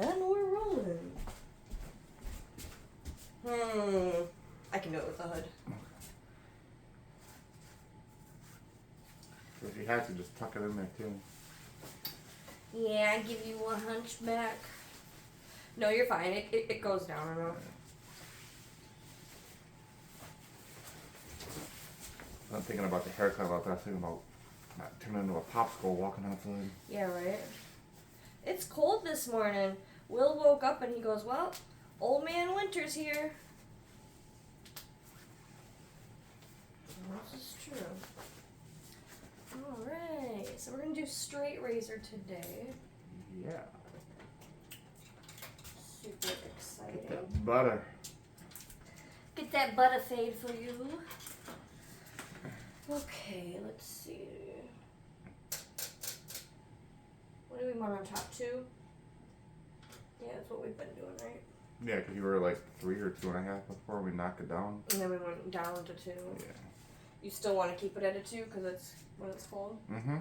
And we're rolling. I can do it with the hood. If you have to, just tuck it in there too. Yeah, I give you a hunchback. No, you're fine. It goes down enough. I'm thinking about the haircut about that. I was thinking about not turning into a popsicle walking outside. Yeah, right? It's cold this morning. Will woke up and he goes, well, old man winter's here. This is true. Alright, so we're going to do straight razor today. Yeah. Super exciting. Get that butter. Get that butter fade for you. Okay, let's see. What do we want on top? 2? Yeah, that's what we've been doing, right? Yeah, because you were like 3 or 2.5 before we knocked it down. And then we went down to 2. Yeah. You still want to keep it at a 2 because it's when it's cold? Mm-hmm.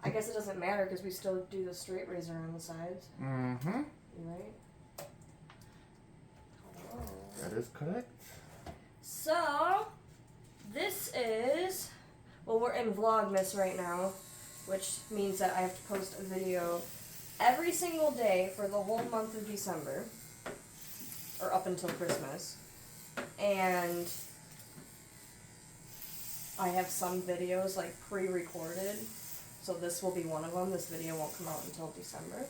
I guess it doesn't matter because we still do the straight razor on the sides. Mm-hmm. Right? Oh. That is correct. So, this is, well, we're in Vlogmas right now, which means that I have to post a video every single day for the whole month of December, or up until Christmas. And I have some videos like pre-recorded, so this will be one of them. This video won't come out until December.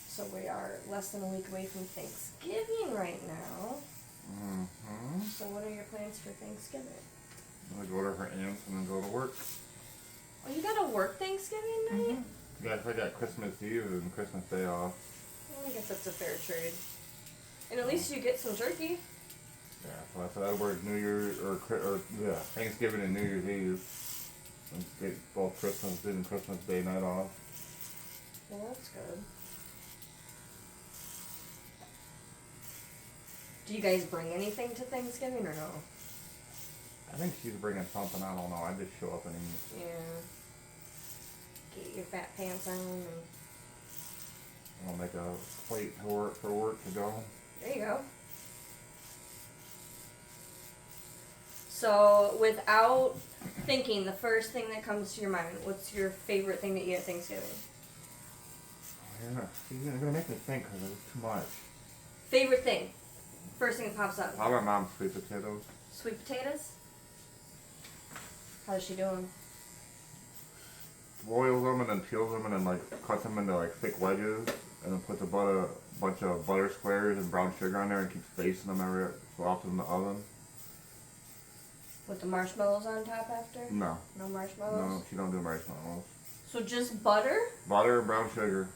So we are less than a week away from Thanksgiving right now. Mm-hmm. So what are your plans for Thanksgiving? I'm going to go to her aunt's and then go to work. Oh, you gotta work Thanksgiving night? Mm-hmm. Yeah, I got Christmas Eve and Christmas Day off. Well, I guess that's a fair trade. And at least you get some turkey. Yeah, so I said I'd work New Year's or Thanksgiving and New Year's Eve. And get both Christmas Day and Christmas Day night off. Well, that's good. Do you guys bring anything to Thanksgiving or no? I think she's bringing something. I don't know. I just show up and eat. Yeah. Get your fat pants on and... I'll make a plate to work to go. There you go. So, without thinking, the first thing that comes to your mind, what's your favorite thing to eat at Thanksgiving? Yeah, you're going to make me think because it's too much. Favorite thing? First thing that pops up. How about mom's sweet potatoes? Sweet potatoes? How's she doing? Boils them and then peels them and then like cuts them into like thick wedges and then puts a bunch of butter squares and brown sugar on there and keeps basting them every so often in the oven. With the marshmallows on top after? No. No marshmallows? No, she don't do marshmallows. So just butter? Butter and brown sugar.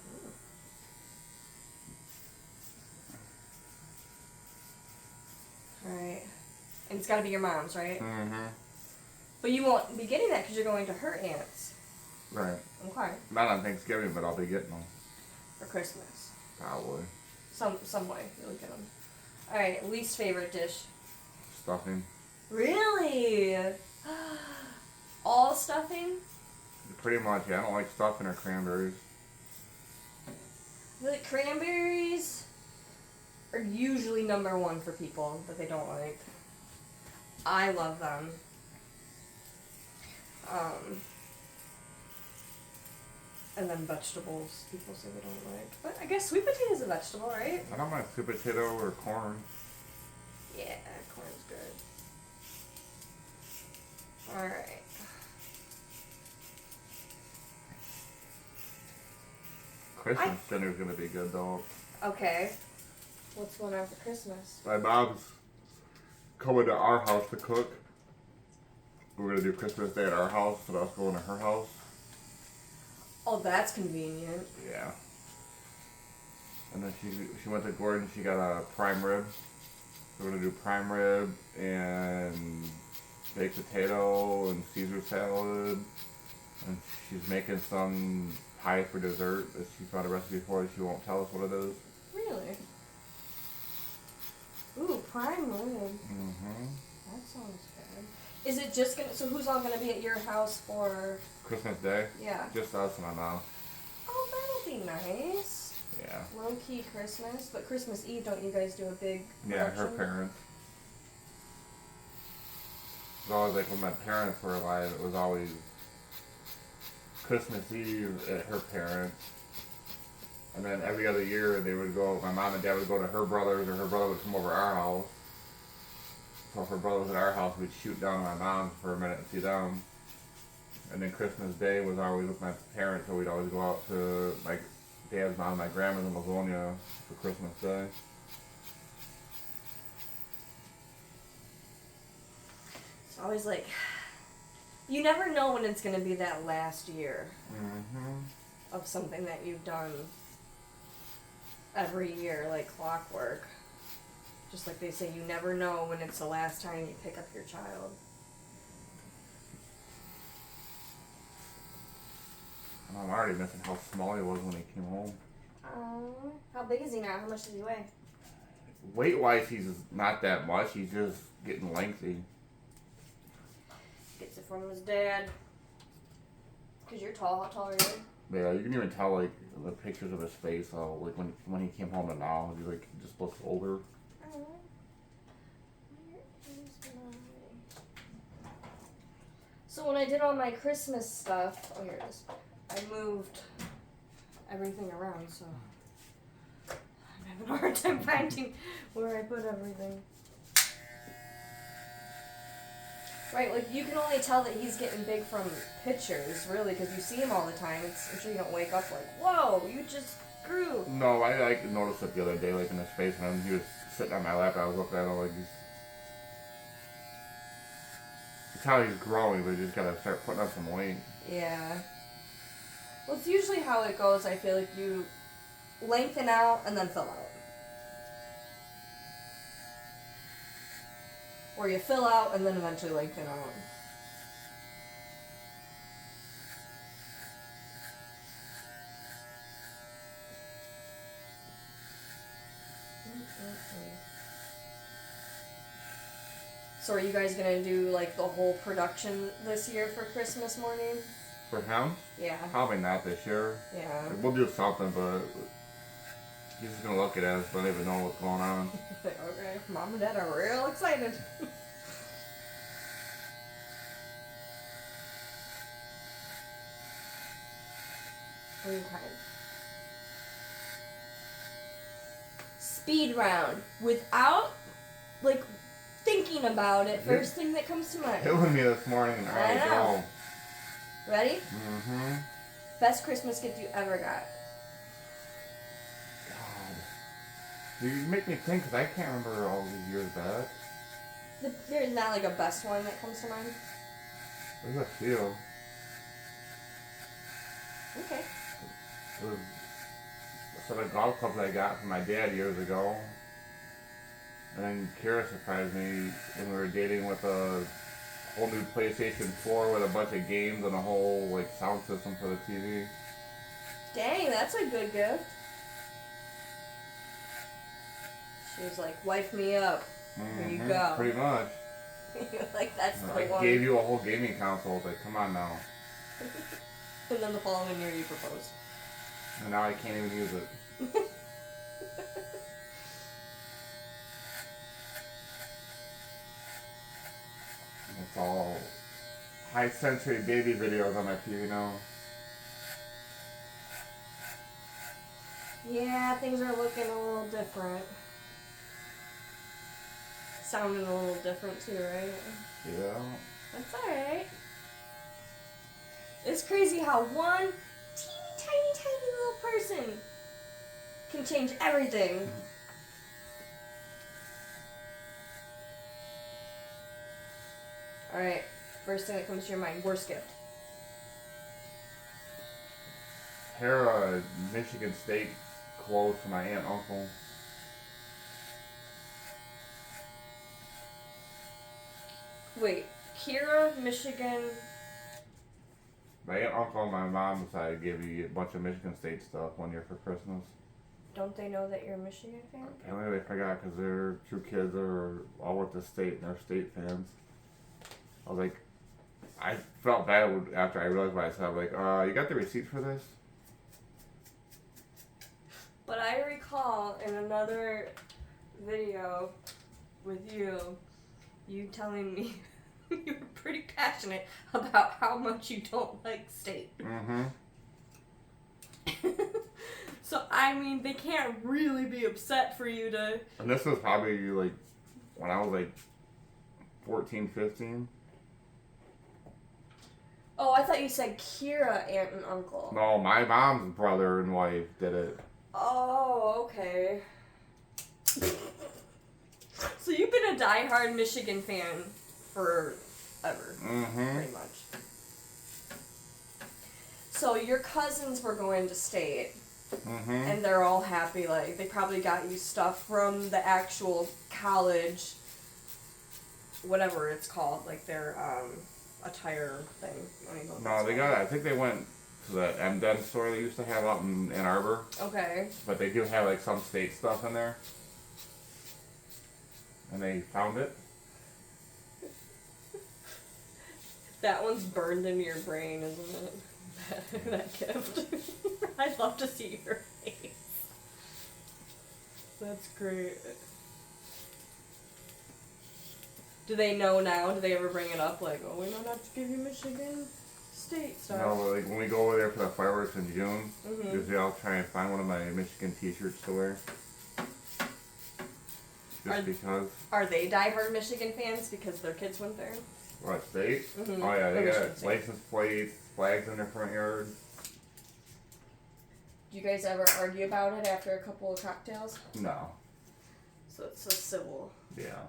Alright. And it's gotta be your mom's, right? Mm-hmm. But you won't be getting that because you're going to her aunt's. Right. Okay. Not on Thanksgiving, but I'll be getting them. For Christmas. Probably. Some way you'll get them. Alright, least favorite dish. Stuffing. Really? All stuffing? Pretty much, yeah. I don't like stuffing or cranberries. The cranberries are usually number 1 for people that they don't like. I love them. And then vegetables, people say they don't like. But I guess sweet potato is a vegetable, right? I don't mind sweet potato or corn. Yeah, corn's good. Alright. Christmas dinner's gonna be good though. Okay. What's going on for Christmas? My mom's coming to our house to cook. We're gonna do Christmas Day at our house, and us going to her house. Oh, that's convenient. Yeah. And then she went to Gordon. She got a prime rib. We're gonna do prime rib and baked potato and Caesar salad. And she's making some pie for dessert that she found a recipe for. She won't tell us what it is. Really? Ooh, prime rib. Mm-hmm. That sounds good. Is it just gonna? So who's all gonna be at your house for Christmas Day? Yeah. Just us and my mom. Oh, that'll be nice. Yeah. low-key Christmas, but Christmas Eve, don't you guys do a big Yeah, her production? parents. It was always like when my parents were alive, it was always Christmas Eve at her parents. And then every other year they would go, my mom and dad would go to her brothers, or her brother would come over to our house. So if her brother was at our house, we'd shoot down to my mom's for a minute and see them. And then Christmas Day was always with my parents, so we'd always go out to my dad's mom, my grandma's in Livonia for Christmas Day. It's always like, you never know when it's going to be that last year of something that you've done every year, like clockwork. Just like they say, you never know when it's the last time you pick up your child. I'm already missing how small he was when he came home. How big is he now? How much does he weigh? Weight-wise, he's not that much. He's just getting lengthy. Gets it from his dad. Because you're tall. How tall are you? Yeah, you can even tell, like, the pictures of his face, like, when he came home and now, he, like, just looks older. So when I did all my Christmas stuff, oh, here it is. I moved everything around, so I'm having a hard time finding where I put everything. Right, like you can only tell that he's getting big from pictures, really, because you see him all the time. I'm sure you don't wake up like, whoa, you just grew. No, I like noticed it the other day, like in his face, and he was sitting on my lap. I was looking at him like it's how he's growing, but you just gotta start putting on some weight. Yeah. Well, it's usually how it goes. I feel like you lengthen out and then fill out. Or you fill out and then eventually lengthen out. So are you guys gonna do like the whole production this year for Christmas morning? For him? Yeah. Probably not this year. Yeah. Like, we'll do something, but he's just gonna look at us, don't even know what's going on. Okay, Mom and Dad are real excited. Okay. Speed round. Without, like, thinking about it. First thing that comes to mind. Killing me this morning. I know. Ready? Mm-hmm. Best Christmas gift you ever got. God. You make me think, because I can't remember all these years back. There's not like a best one that comes to mind? There's a few. Okay. It was a set of golf clubs I got from my dad years ago. And then Kira surprised me when we were dating with a whole new PlayStation 4 with a bunch of games and a whole like sound system for the TV. Dang, that's a good gift. She was like, wife me up. Here you go. Pretty much. Like, that's the I one. gave you a whole gaming console. It's like, come on now. And then the following year you proposed. And now I can't even use it. It's all high sensory baby videos on my TV now. Yeah, things are looking a little different. Sounding a little different too, right? Yeah. That's alright. It's crazy how one teeny tiny little person can change everything. Alright, first thing that comes to your mind, worst gift. Pair of Michigan State clothes for my aunt and uncle. Wait, Kira, Michigan. My aunt, uncle, and my mom decided to give you a bunch of Michigan State stuff one year for Christmas. Don't they know that you're a Michigan fan? Apparently they forgot because their two kids are all with the state and they're state fans. I was like, I felt bad after I realized what I said. I'm like, you got the receipt for this? But I recall in another video with you telling me you were pretty passionate about how much you don't like steak. Mm-hmm. So, I mean, they can't really be upset for you to... And this was probably, like, when I was, like, 14, 15. Oh, I thought you said Kira, aunt and uncle. No, my mom's brother and wife did it. Oh, okay. So you've been a diehard Michigan fan forever, pretty much. So your cousins were going to state, and they're all happy. Like, they probably got you stuff from the actual college, whatever it's called, like their attire thing. I don't even know No, they got. I think they went to the M-Den store they used to have out in Ann Arbor. Okay. But they do have like some state stuff in there, and they found it. That one's burned into your brain, isn't it? That gift. I'd love to see your face. That's great. Do they know now? Do they ever bring it up? Like, oh, we don't have to give you Michigan State stuff. No, but like when we go over there for the fireworks in June, usually I'll try and find one of my Michigan t-shirts to wear. Just because. Are they diehard Michigan fans because their kids went there? What, state? Oh yeah, they got license plates, flags in their front yard. Do you guys ever argue about it after a couple of cocktails? No. So it's so civil. Yeah.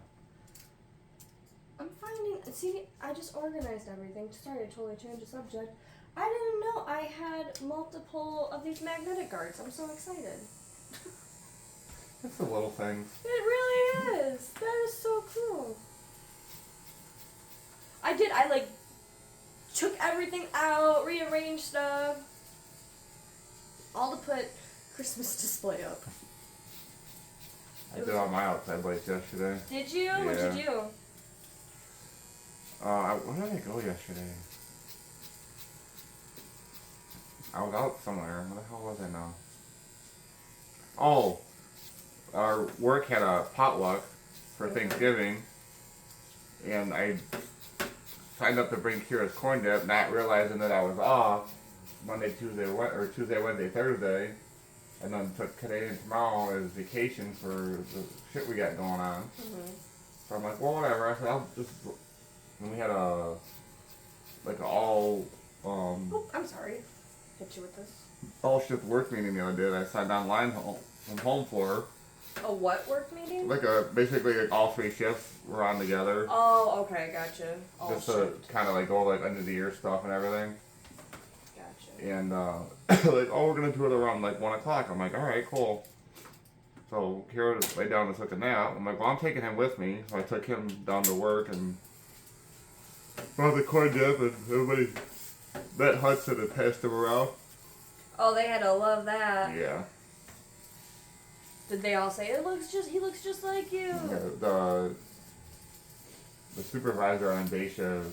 I'm finding, see, I just organized everything. Sorry, I totally changed the subject. I didn't know I had multiple of these magnetic guards. I'm so excited. It's the little things. It really is. That is so cool. I like took everything out, rearranged stuff. All to put Christmas display up. I did all my outside lights yesterday. Did you? Yeah. What'd you do? Where did I go yesterday? I was out somewhere. Where the hell was I now? Oh, our work had a potluck for Thanksgiving, and I signed up to bring Kira's corn dip, not realizing that I was off Monday, Tuesday, Wednesday, Thursday, and then took today and tomorrow as vacation for the shit we got going on. So I'm like, well, whatever. I said, I'll just. And we had a all Oh, I'm sorry. Hit you with this. all shift work meeting the other day that I signed online from home for her. A what work meeting? Like basically like all three shifts were on together. Oh, okay, gotcha. All just to kind of like go like under the ear stuff and everything. Gotcha. And like, oh, we're gonna do it around like 1 o'clock. I'm like, all right, cool. So Kira just laid down and took a nap. I'm like, well, I'm taking him with me. So I took him down to work and brought the corn dip, and everybody met Hudson and passed him around. Oh, they had to love that. Yeah. Did they all say he looks just like you? Yeah, the supervisor on day shift,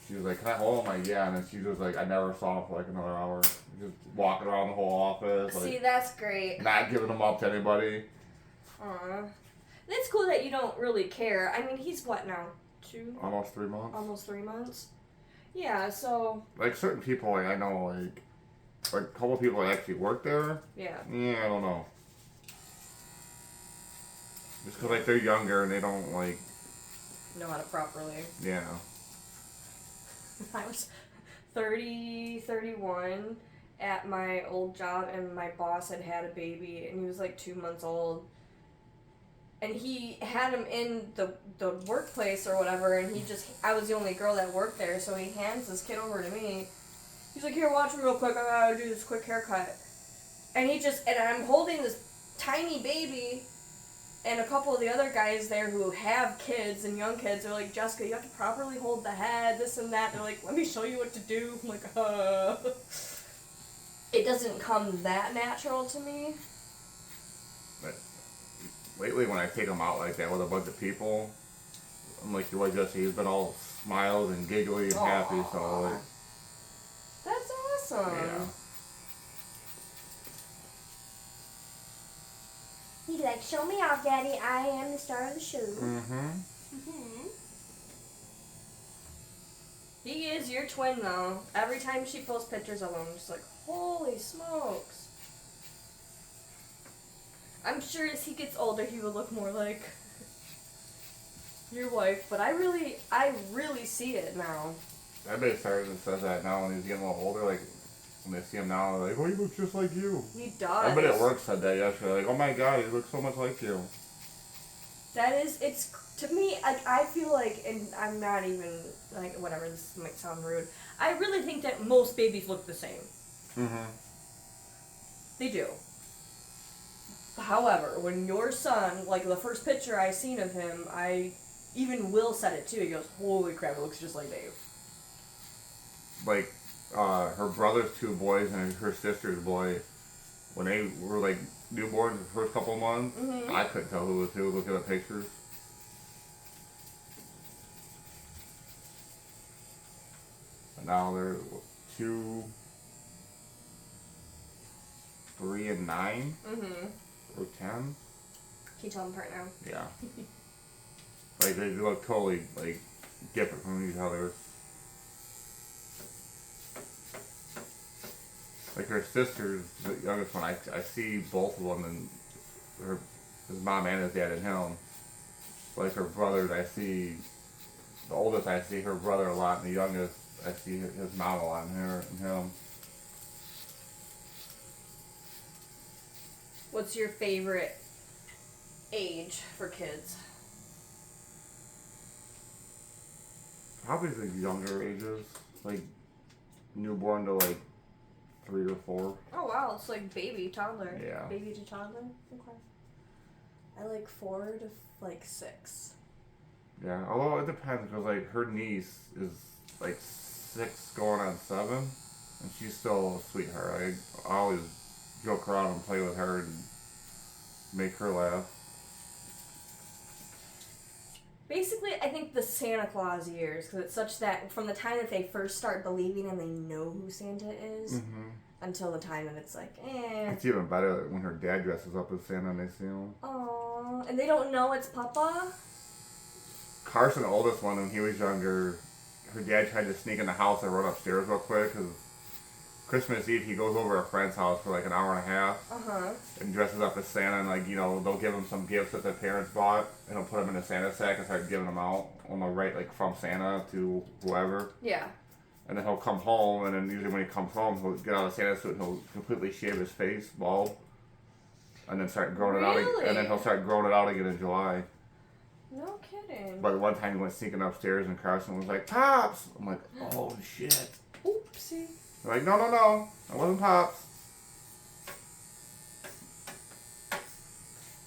she was like, can I hold him? I'm like, yeah, and then she was like, I never saw him for like another hour. Just walking around the whole office. See, like, that's great. Not giving them up to anybody. Aw. It's cool that you don't really care. I mean, he's what now? 2? Almost 3 months. Almost 3 months? Yeah, so... Like, certain people, like, I know, like a couple people that actually work there. Yeah. Yeah, I don't know. Just because, like, they're younger and they don't, like... know how to properly. Yeah. I was 31 at my old job, and my boss had a baby, and he was like 2 months old. And he had him in the workplace or whatever, and I was the only girl that worked there, so he hands this kid over to me. He's like, here, watch me real quick, I gotta do this quick haircut. And I'm holding this tiny baby, and a couple of the other guys there who have kids and young kids are like, Jessica, you have to properly hold the head, this and that. They're like, let me show you what to do. I'm like, It doesn't come that natural to me. But lately when I take him out like that with a bunch of people, I'm like, you like Jesse, he's been all smiles and giggly and happy, so like... That's awesome. Yeah. He's like, show me off, Daddy. I am the star of the show. Mm-hmm. He is your twin, though. Every time she posts pictures of him, I'm just like, holy smokes. I'm sure as he gets older, he will look more like your wife. But I really see it now. Everybody started and says that now when he's getting a little older. Like, when they see him now, they're like, oh, he looks just like you. He does. Everybody at work said that yesterday. Like, oh my God, he looks so much like you. It's, to me, like, I feel like, and I'm not even, like, whatever, this might sound rude. I really think that most babies look the same. Mm-hmm. They do. However, when your son, like, the first picture I seen of him, even Will said it too. He goes, holy crap, it looks just like Dave. Like, her brother's two boys and her sister's boy, when they were, like, newborns the first couple of months, I couldn't tell who was who looking at the pictures. But now they're 2, 3, and 9? Or 10? Can you tell them apart now? Yeah. Like, they look totally, like, different from each other. Like, her sister's the youngest one, I see both of them, and his mom and his dad and him. Like, her brothers, I see, the oldest I see her brother a lot, and the youngest I see his mom a lot, and him. What's your favorite age for kids? Probably the younger ages, like, newborn to, like, 3 or 4. Oh wow, it's like baby, toddler. Yeah. Baby to toddler? Okay. I like 4 to like 6. Yeah, although it depends, because, like, her niece is, like, 6 going on 7, and she's still a sweetheart. I always joke around and play with her and make her laugh. Basically, I think the Santa Claus years, because it's such that from the time that they first start believing and they know who Santa is, until the time that it's like, eh. It's even better when her dad dresses up as Santa and they see him. Aww, and they don't know it's Papa? Carson, the oldest one, when he was younger, her dad tried to sneak in the house and run upstairs real quick, because Christmas Eve he goes over a friend's house for like an hour and a half and dresses up as Santa, and like, you know, they'll give him some gifts that their parents bought and he'll put them in a Santa sack and start giving them out on the right, like from Santa to whoever. Yeah. And then he'll come home, and then usually when he comes home he'll get out of Santa suit and he'll completely shave his face bald and then start growing it out again, and then he'll start growing it out again in July. No kidding. But one time he went sneaking upstairs and Carson was like, Pops! I'm like, oh shit. Oopsie. They're like, no, I wasn't Pops.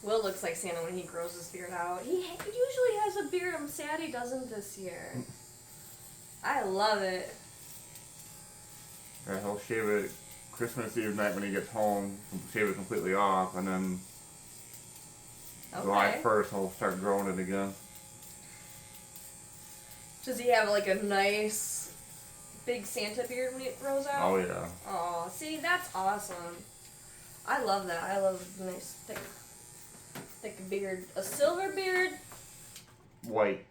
Will looks like Santa when he grows his beard out. He usually has a beard. I'm sad he doesn't this year. I love it. Yeah, he'll shave it Christmas Eve night when he gets home, shave it completely off, and then July 1st he'll start growing it again. Does he have like a nice big Santa beard when it grows out? Oh yeah. Oh, see, that's awesome. I love that. I love a nice thick beard. A silver beard. White.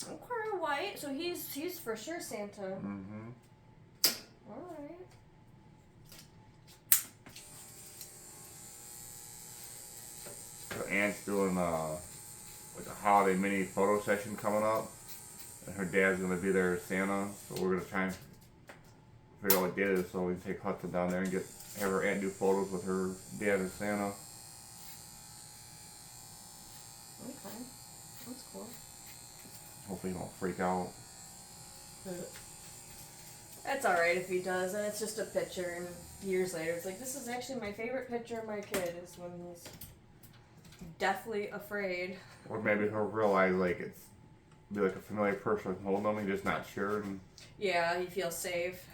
Okay, white. So he's for sure Santa. Mm-hmm. All right. Her aunt's doing like a holiday mini photo session coming up, and her dad's gonna be there as Santa. So we're gonna try and figure out what day it is, so we can take Hudson down there and have her aunt do photos with her dad as Santa. Okay, that's cool. Hopefully he won't freak out. That's alright if he does, and it's just a picture, and years later it's like, this is actually my favorite picture of my kid, is when he's deathly afraid. Or maybe he'll realize like it's be like a familiar person holding him, he's just not sure, and yeah, he feels safe.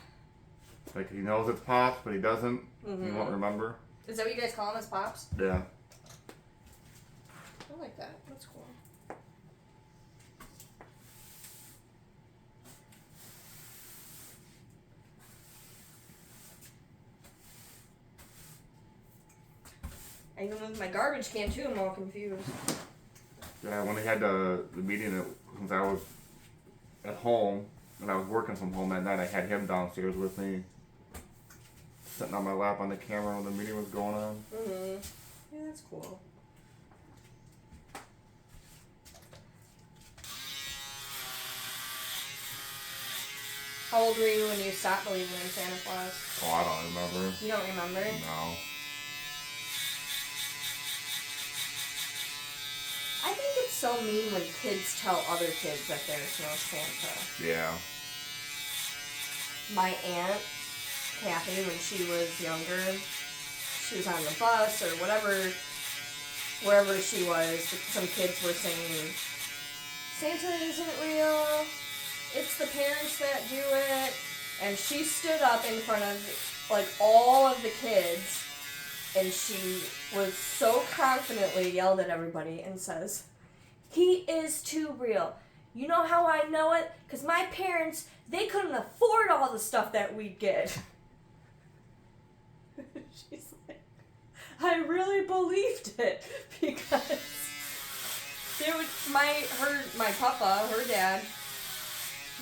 like he knows it's Pops, but he doesn't. He won't remember. Is that what you guys call him, as Pops? Yeah. I like that. That's cool. I even with my garbage can too, I'm all confused. Yeah, when they had the meeting, since I was at home, and I was working from home that night, I had him downstairs with me, sitting on my lap on the camera when the meeting was going on. Mm-hmm. Yeah, that's cool. How old were you when you stopped believing in Santa Claus? Oh, I don't remember. You don't remember? No. I think it's so mean when kids tell other kids that there's no Santa. Yeah. My aunt, Kathy, when she was younger, she was on the bus or whatever, wherever she was, some kids were saying, Santa isn't real, it's the parents that do it. And she stood up in front of, like, all of the kids, and she was so confidently yelled at everybody and says, he is too real. You know how I know it? Because my parents, they couldn't afford all the stuff that we get. She's like, I really believed it because they would, my papa, her dad,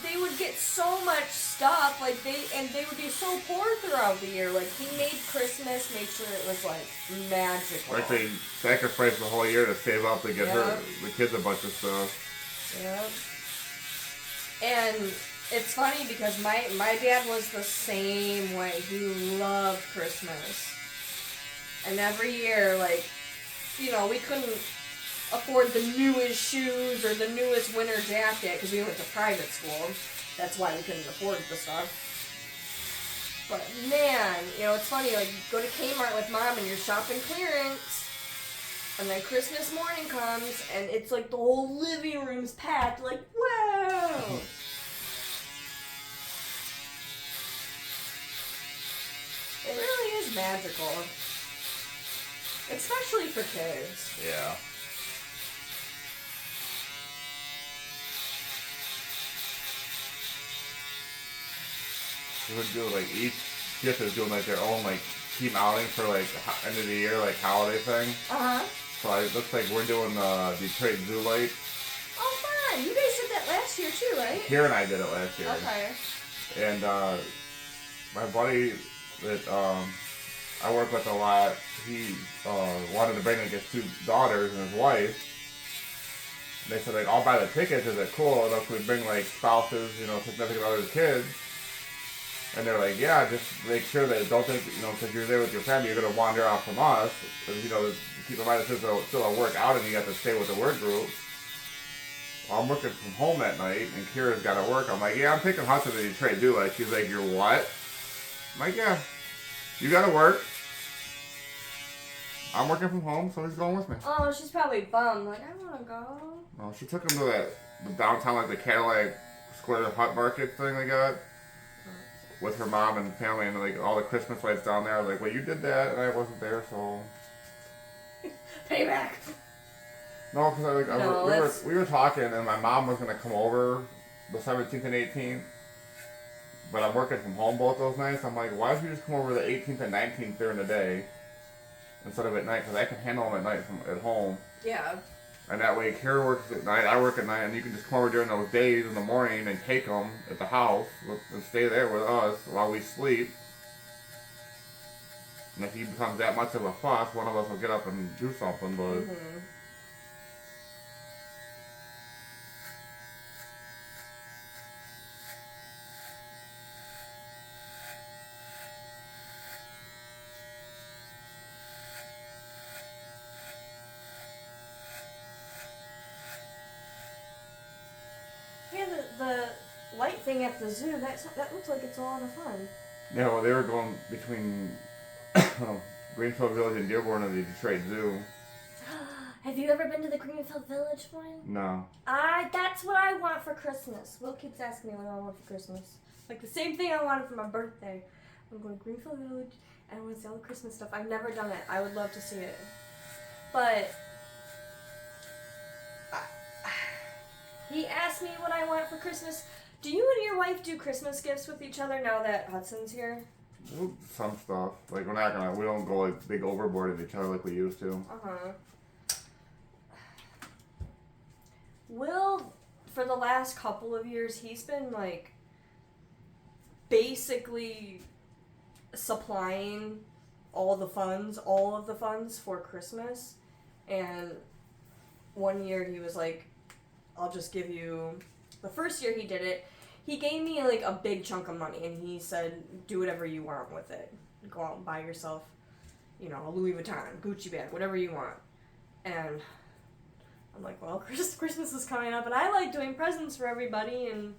they would get so much stuff, like they would be so poor throughout the year. Like, he made Christmas, made sure it was like magical. Like they sacrificed the whole year to save up to get the kids a bunch of stuff. Yeah. And it's funny because my dad was the same way. He loved Christmas. And every year, like, you know, we couldn't afford the newest shoes or the newest winter jacket because we went to private school. That's why we couldn't afford the stuff. But man, you know, it's funny, like, you go to Kmart with mom and you're shopping clearance, and then Christmas morning comes and it's like the whole living room's packed, like, wow! It really is magical. Especially for kids. Yeah. They would do like each shift is doing like their own like team outing for like end of the year like holiday thing. So it looks like we're doing the Detroit Zoo Light. Oh, fun! You guys did that last year too, right? Kira and I did it last year. Okay. And my buddy that I work with a lot, he wanted to bring like his two daughters and his wife. And they said like, I'll buy the tickets. Is it cool enough we bring like spouses, you know, significant others, kids? And they're like, yeah, just make sure that don't think, you know, because you're there with your family, you're going to wander off from us. And, you know, keep in mind this is still a work out and you got to stay with the work group. Well, I'm working from home that night and Kira's got to work. I'm like, yeah, I'm taking Hudson to Detroit do it. She's like, you're what? I'm like, yeah, you got to work. I'm working from home, so he's going with me. Oh, she's probably bummed. Like, I want to go. Well, she took him to the downtown, like the Cadillac Square Hut Market thing they got. With her mom and family and like all the Christmas lights down there. I was like, well, you did that and I wasn't there, so. Payback. No, because we were talking and my mom was going to come over the 17th and 18th. But I'm working from home both those nights. I'm like, why don't you just come over the 18th and 19th during the day instead of at night? Because I can handle them at night from at home. Yeah. And that way, Kara works at night, I work at night, and you can just come over during those days in the morning and take them at the house and stay there with us while we sleep. And if he becomes that much of a fuss, one of us will get up and do something, but... Mm-hmm. Yeah, the light thing at the zoo, that looks like it's a lot of fun. Yeah, well, they were going between Greenfield Village and Dearborn and the Detroit Zoo. Have you ever been to the Greenfield Village one? No. That's what I want for Christmas. Will keeps asking me what I want for Christmas. Like the same thing I wanted for my birthday. I'm going to Greenfield Village and I want to see all the Christmas stuff. I've never done it. I would love to see it. But he asked me what I want for Christmas. Do you and your wife do Christmas gifts with each other now that Hudson's here? Some stuff. Like we don't go like big overboard at each other like we used to. Will, for the last couple of years, he's been like basically supplying all of the funds for Christmas. And one year he was like, I'll just give you, the first year he did it, he gave me like a big chunk of money and he said, do whatever you want with it. Go out and buy yourself, you know, a Louis Vuitton, Gucci bag, whatever you want. And I'm like, well, Christmas is coming up and I like doing presents for everybody and,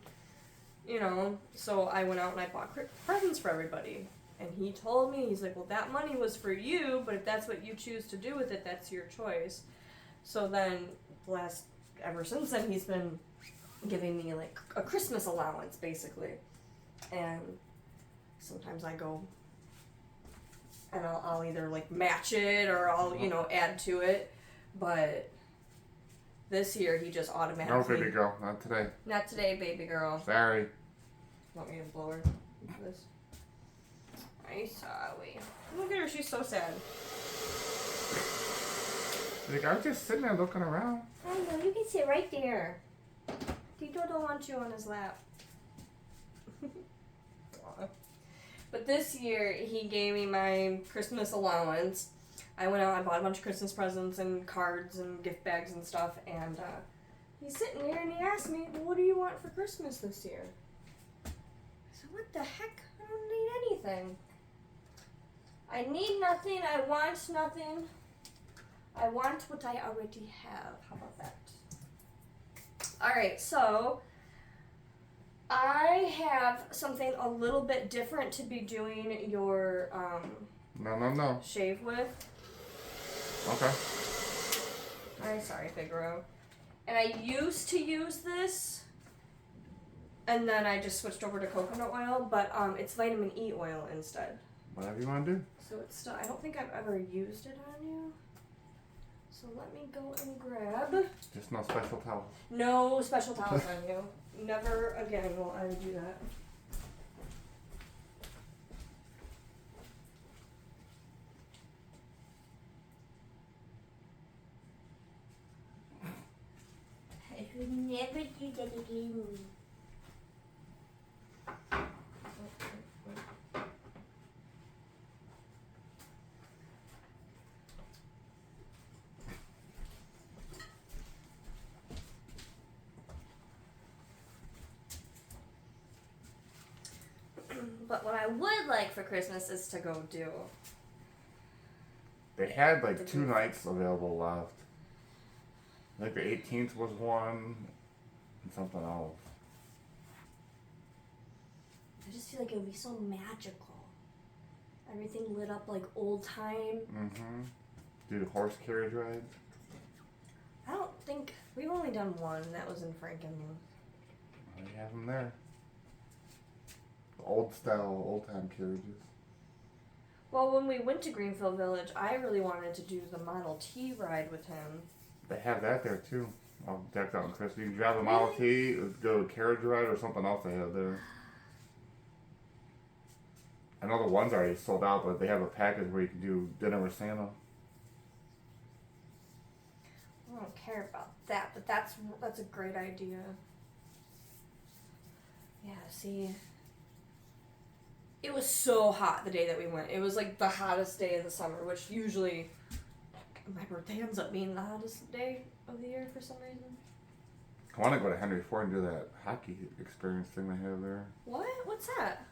you know, so I went out and I bought presents for everybody. And he told me, he's like, well, that money was for you, but if that's what you choose to do with it, that's your choice. So then, ever since then, he's been giving me, like, a Christmas allowance, basically. And sometimes I go, and I'll either, like, match it or I'll, you know, add to it. But this year, he just automatically... No, baby girl, not today. Not today, baby girl. Sorry. Want me to blow her for this? I'm sorry. Look at her, she's so sad. Like, I was just sitting there looking around. I know, you can sit right there. Tito don't want you on his lap. But this year, he gave me my Christmas allowance. I went out, I bought a bunch of Christmas presents and cards and gift bags and stuff, and he's sitting there and he asked me, well, what do you want for Christmas this year? I said, what the heck? I don't need anything. I need nothing, I want nothing. I want what I already have. How about that? Alright, so I have something a little bit different to be doing your No. shave with. Okay. Alright, sorry, Figaro. And I used to use this, and then I just switched over to coconut oil, but it's vitamin E oil instead. Whatever you want to do. So it's still, I don't think I've ever used it on you. So let me go and grab. Just no special towels. No special towels on you. Never again will I do that. I would never do that again. But what I would like for Christmas is to go do. They had like 2 nights available left. Like the 18th was one, and something else. I just feel like it would be so magical. Everything lit up like old time. Mm-hmm. Do horse carriage rides? I don't think, we've only done one, and that was in Frankenmuth. They have them there. Old style, old time carriages. Well, when we went to Greenfield Village, I really wanted to do the Model T ride with him. They have that there too. All decked out in Christmas. You can drive a Model T, go carriage ride, or something else they have there. I know the one's already sold out, but they have a package where you can do dinner with Santa. I don't care about that, but that's a great idea. Yeah, see, it was so hot the day that we went. It was like the hottest day of the summer, which usually my birthday ends up being the hottest day of the year for some reason. I want to go to Henry Ford and do that hockey experience thing they have there. What? What's that?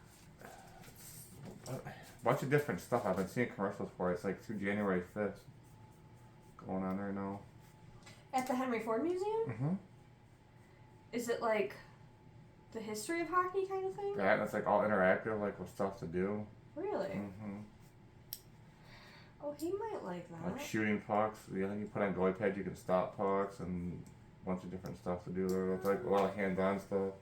A bunch of different stuff. I've been seeing commercials for it. It's like through January 5th. Going on right now. At the Henry Ford Museum? Mm-hmm. Is it like the history of hockey kind of thing? Yeah, and it's like all interactive, like with stuff to do. Really? Mm-hmm. Oh, he might like that. Like shooting pucks. Yeah, you put on goalie pads, you can stop pucks, and a bunch of different stuff to do there. It's like a lot of hands-on stuff.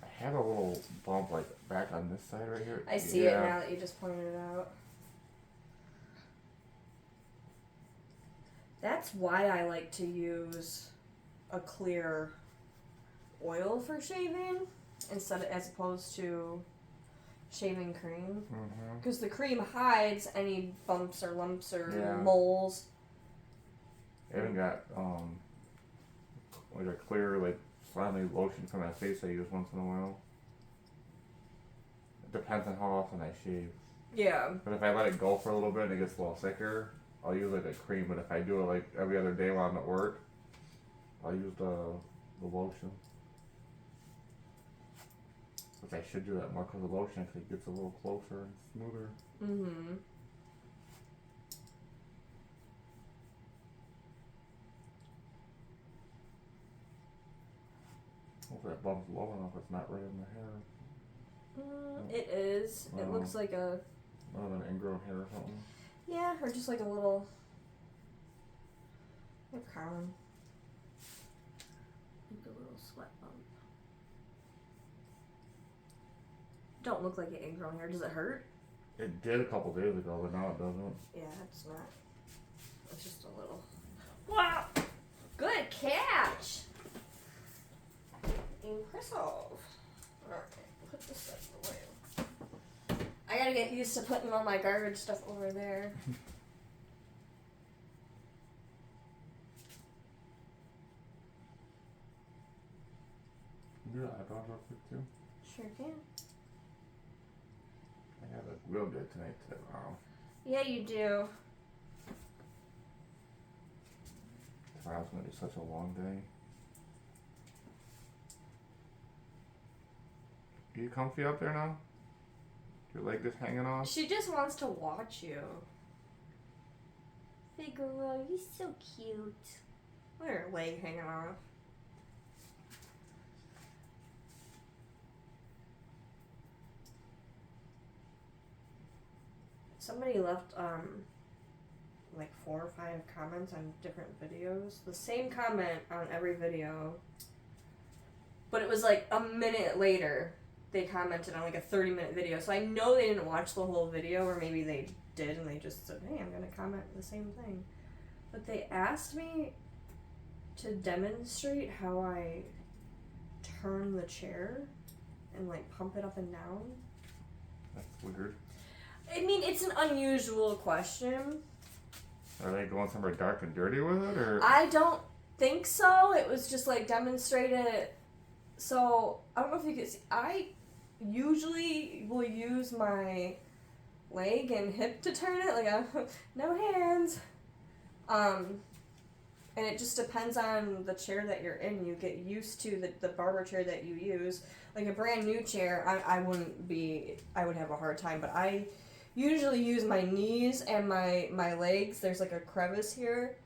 I have a little bump like back on this side right here. I see it now that you just pointed it out. That's why I like to use a clear oil for shaving as opposed to shaving cream. Because the cream hides any bumps or lumps or moles. I even got like a clear, like slimy lotion for my face I use once in a while. It depends on how often I shave. Yeah. But if I let it go for a little bit and it gets a little thicker, I'll use like a cream. But if I do it like every other day while I'm at work, I'll use the lotion. Which I should do that more because the lotion actually gets a little closer and smoother. Mm-hmm. Hopefully that bump's low enough it's not right in the hair. It is. It looks like a... an ingrown hair or something. Yeah, or just like a little... crown. Like a little sweat bump. Don't look like an ingrown hair. Does it hurt? It did a couple days ago, but now it doesn't. Yeah, it's not. It's just a little... Wow! Good catch! Impressive. Alright, put this stuff away. I gotta get used to putting all my garbage stuff over there. You do the eyebrows real quick too? Sure can. I have it real good tonight today. Wow. Yeah, you do. Tomorrow's gonna be such a long day. Are you comfy up there now? Your leg just hanging off? She just wants to watch you. Figaro, you're so cute. Look at her leg hanging off. Somebody left like 4 or 5 comments on different videos. The same comment on every video. But it was like a minute later they commented on like a 30-minute video. So I know they didn't watch the whole video, or maybe they did and they just said, hey, I'm going to comment the same thing. But they asked me to demonstrate how I turn the chair and like pump it up and down. That's weird. I mean, it's an unusual question. Are they going somewhere dark and dirty with it, or? I don't think so. It was just like demonstrated. So I don't know if you can see. I usually will use my leg and hip to turn it. Like no hands. And it just depends on the chair that you're in. You get used to the barber chair that you use. Like a brand new chair, I would have a hard time. But I usually use my knees and my legs. There's like a crevice here.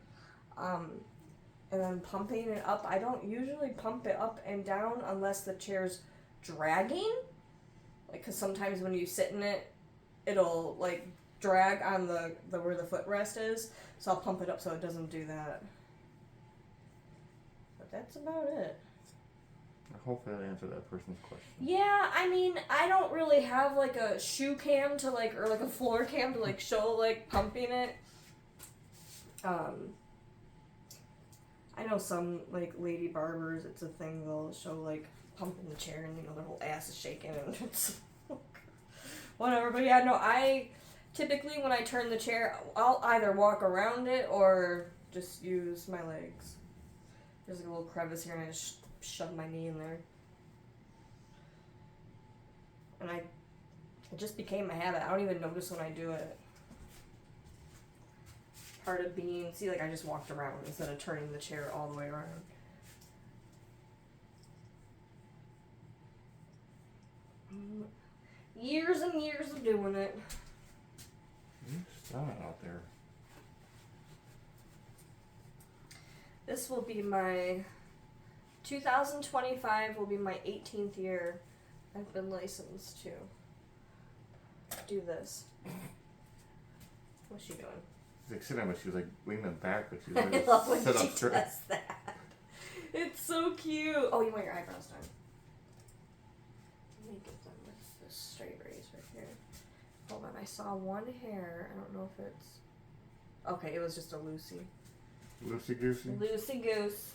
And then pumping it up. I don't usually pump it up and down unless the chair's dragging. Like, because sometimes when you sit in it, it'll like drag on the where the footrest is. So I'll pump it up so it doesn't do that. But that's about it. Hopefully that answered that person's question. Yeah, I mean, I don't really have like a shoe cam to like, or like a floor cam to like show like pumping it. I know some like lady barbers, it's a thing, they'll show like pumping the chair and their whole ass is shaking and it's whatever. But yeah, no, I typically when I turn the chair, I'll either walk around it or just use my legs. There's like a little crevice here and I just shove my knee in there. And it just became a habit. I don't even notice when I do it. Part of being, see, like I just walked around instead of turning the chair all the way around. Years and years of doing it. You're stunning out there. This will be my 2025 will be my 18th year I've been licensed to do this. What's she doing? She's like sitting, but she was like leaning back, but she's I like love when sit she up straight. does that. It's so cute. Oh, you want your eyebrows done? Let me get them with this straight razor here. Hold on, I saw one hair. I don't know if it's... Okay, it was just a loosey. Loosey goosey. Loosey goose.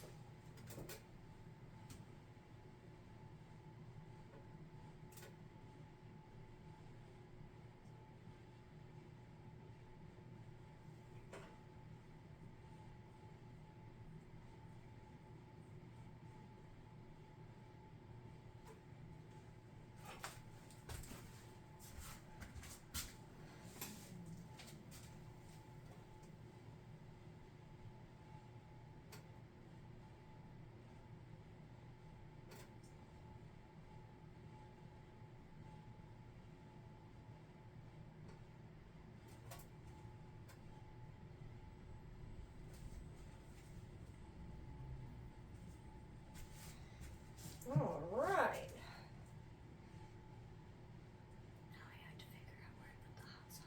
Alright. Now I have to figure out where I put the hot sauce.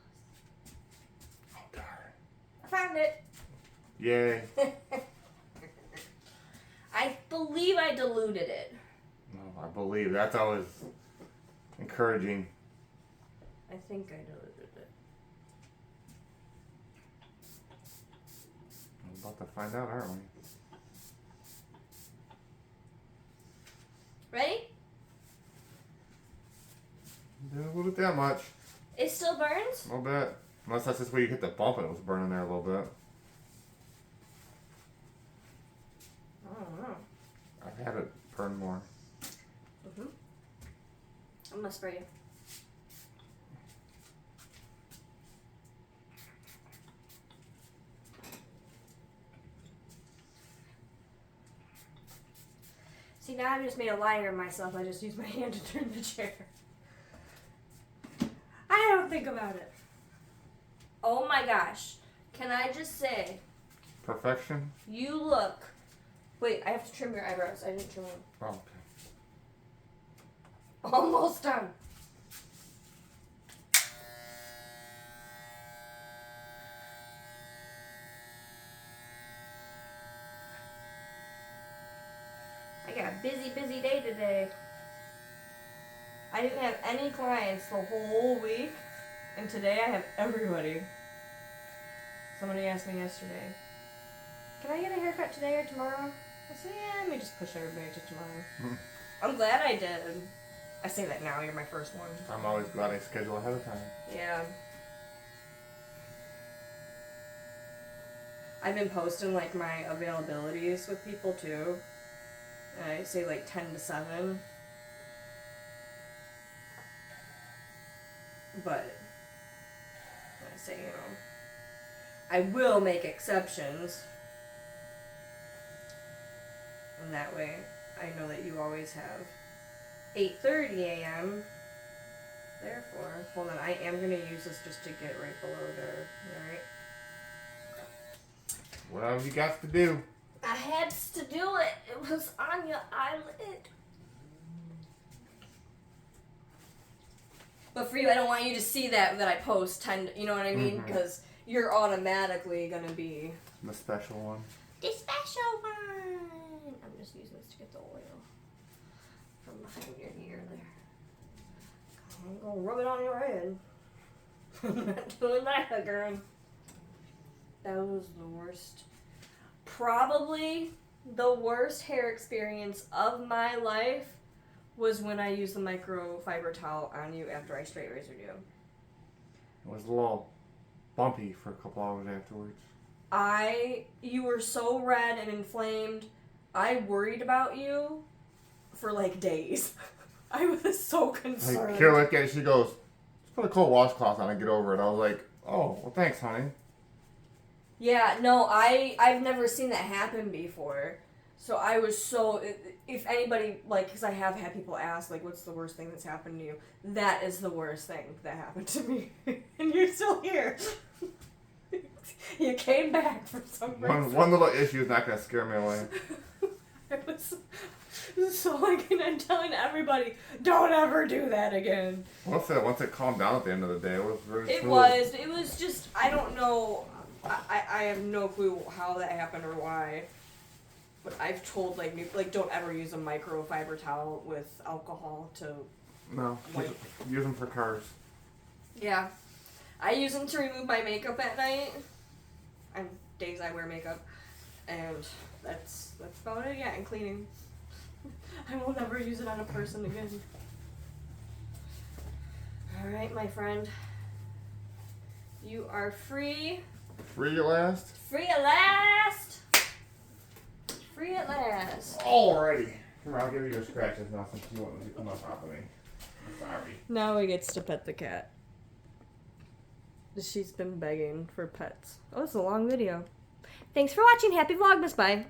Oh, darn. I found it. Yay. I believe I diluted it. No, I believe. That's always encouraging. I think I diluted it. We're about to find out, aren't we? Ready? Didn't dilute it that much. It still burns? A little bit. Unless that's just where you hit the bump and it was burning there a little bit. I don't know. I've had it burn more. I'm gonna spray you. See, now I've just made a liar of myself. I just used my hand to turn the chair. I don't think about it. Oh my gosh. Can I just say, Perfection? you look... Wait, I have to trim your eyebrows. I didn't trim them. Oh, okay. Almost done. I got a busy, busy day today. I didn't have any clients the whole week, and today I have everybody. Somebody asked me yesterday, can I get a haircut today or tomorrow? I said, yeah, let me just push everybody to tomorrow. I'm glad I did. I say that now, you're my first one. I'm always glad I schedule ahead of time. Yeah. I've been posting like my availabilities with people too. And I say like 10 to 7. But I say, you know, I will make exceptions. And that way I know that you always have 8:30 a.m. Therefore, hold on, I am going to use this just to get right below there. Alright? Whatever you got to do. I had to do it. It was on your eyelid. But for you, I don't want you to see that I post 10, you know what I mean? Because you're automatically going to be The special one. the special one. I'm just using this to get the oil from behind your ear there. I'm going to rub it on your head. I'm not doing that, girl. That was the worst. Probably the worst hair experience of my life was when I used the microfiber towel on you after I straight razored you. It was a little bumpy for a couple hours afterwards. You were so red and inflamed. I worried about you for like days. I was so concerned. Like, Kira looked at it, she goes, just put a cold washcloth on and get over it. I was like, oh, well thanks, honey. Yeah, no, I've never seen that happen before. So I was so, if anybody, like, because I have had people ask, like, what's the worst thing that's happened to you? That is the worst thing that happened to me. And you're still here. You came back for some reason. One little issue is not going to scare me away. I was so, like, and I'm telling everybody, don't ever do that again. Once it calmed down at the end of the day, it was really It smooth. it was just, I don't know, I have no clue how that happened or why. But I've told, like don't ever use a microfiber towel with alcohol to... No, use them for cars. Yeah. I use them to remove my makeup at night. On days I wear makeup. And that's about it, yeah, and cleaning. I will never use it on a person again. Alright, my friend. You are free. Free at last? Free at last! Free at last. Alrighty. Come on, I'll give you your scratches now since you want to come on top of me. I'm sorry. Now he gets to pet the cat. She's been begging for pets. Oh, it's a long video. Thanks for watching. Happy Vlogmas. Bye.